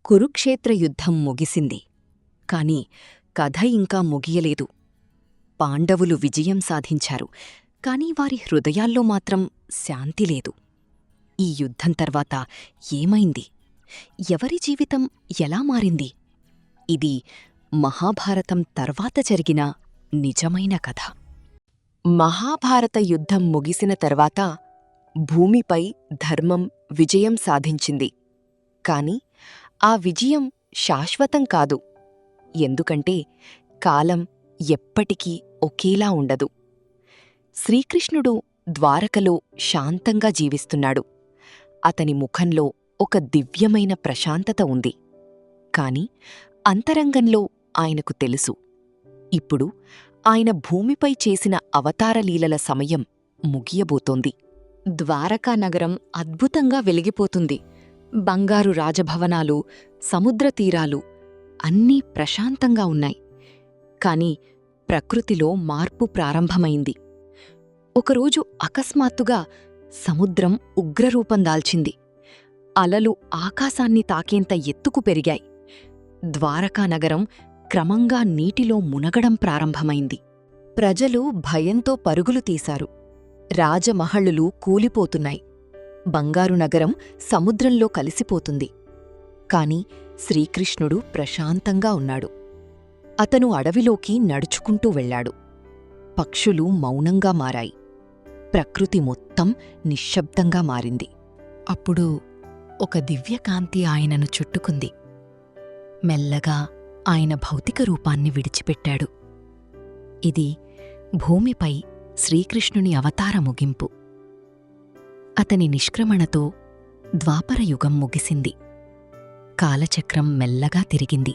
కురుక్షేత్ర యుద్ధం ముగిసింది. కాని కథ ఇంకా ముగియలేదు. పాండవులు విజయం సాధించారు, కాని వారి హృదయాల్లో మాత్రం శాంతిలేదు. ఈ యుద్ధం తర్వాత ఏమైంది? ఎవరి జీవితం ఎలా మారింది? ఇది మహాభారతం తర్వాత జరిగిన నిజమైన కథ. మహాభారత యుద్ధం ముగిసిన తర్వాత భూమిపై ధర్మం విజయం సాధించింది. కాని ఆ విజయం శాశ్వతం కాదు. ఎందుకంటే కాలం ఎప్పటికీ ఒకేలా ఉండదు. శ్రీకృష్ణుడు ద్వారకలో శాంతంగా జీవిస్తున్నాడు. అతని ముఖంలో ఒక దివ్యమైన ప్రశాంతత ఉంది. కాని అంతరంగంలో ఆయనకు తెలుసు, ఇప్పుడు ఆయన భూమిపై చేసిన అవతారలీలల సమయం ముగియబోతోంది. ద్వారకా నగరం అద్భుతంగా వెలిగిపోతుంది. బంగారు రాజభవనాలు, సముద్రతీరాలు అన్నీ ప్రశాంతంగా ఉన్నాయి. కాని ప్రకృతిలో మార్పు ప్రారంభమైంది. ఒకరోజు అకస్మాత్తుగా సముద్రం ఉగ్రరూపం దాల్చింది. అలలు ఆకాశాన్ని తాకేంత ఎత్తుకు పెరిగాయి. ద్వారకా నగరం క్రమంగా నీటిలో మునగడం ప్రారంభమైంది. ప్రజలు భయంతో పరుగులు తీశారు. రాజమహళ్ళులు కూలిపోతున్నాయి. బంగారు నగరం సముద్రంలో కలిసిపోతుంది. కాని శ్రీకృష్ణుడు ప్రశాంతంగా ఉన్నాడు. అతను అడవిలోకి నడుచుకుంటూ వెళ్ళాడు. పక్షులు మౌనంగా మారాయి. ప్రకృతి మొత్తం నిశ్శబ్దంగా మారింది. అప్పుడు ఒక దివ్యకాంతి ఆయనను చుట్టుకుంది. మెల్లగా ఆయన భౌతిక రూపాన్ని విడిచిపెట్టాడు. ఇది భూమిపై శ్రీకృష్ణుని అవతార ముగింపు. అతని నిష్క్రమణతో ద్వాపరయుగం ముగిసింది. కాలచక్రం మెల్లగా తిరిగింది.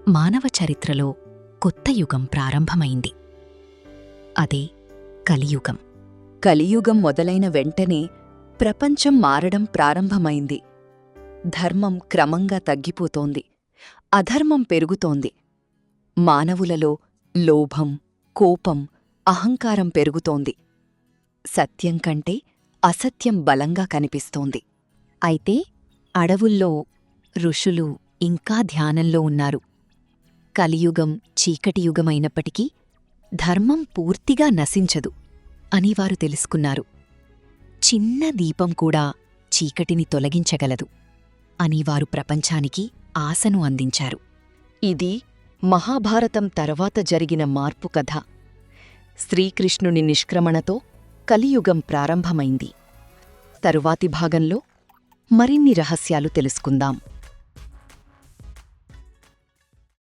మానవ చరిత్రలో కొత్త యుగం ప్రారంభమైంది. అదే కలియుగం. కలియుగం మొదలైన వెంటనే ప్రపంచం మారడం ప్రారంభమైంది. ధర్మం క్రమంగా తగ్గిపోతోంది. అధర్మం పెరుగుతోంది. మానవులలో లోభం, కోపం, అహంకారం పెరుగుతోంది. సత్యం కంటే అసత్యం బలంగా కనిపిస్తోంది. అయితే అడవుల్లో ఋషులు ఇంకా ధ్యానంలో ఉన్నారు. కలియుగం చీకటియుగమైనప్పటికీ ధర్మం పూర్తిగా నశించదు అని వారు తెలుసుకున్నారు. చిన్న దీపం కూడా చీకటిని తొలగించగలదు అని వారు ప్రపంచానికి ఆశను అందించారు. ఇది మహాభారతం తర్వాత జరిగిన మార్పు కథ. శ్రీకృష్ణుని నిష్క్రమణతో కలియుగం ప్రారంభమైంది. తరువాతి భాగంలో మరిన్ని రహస్యాలు తెలుసుకుందాం.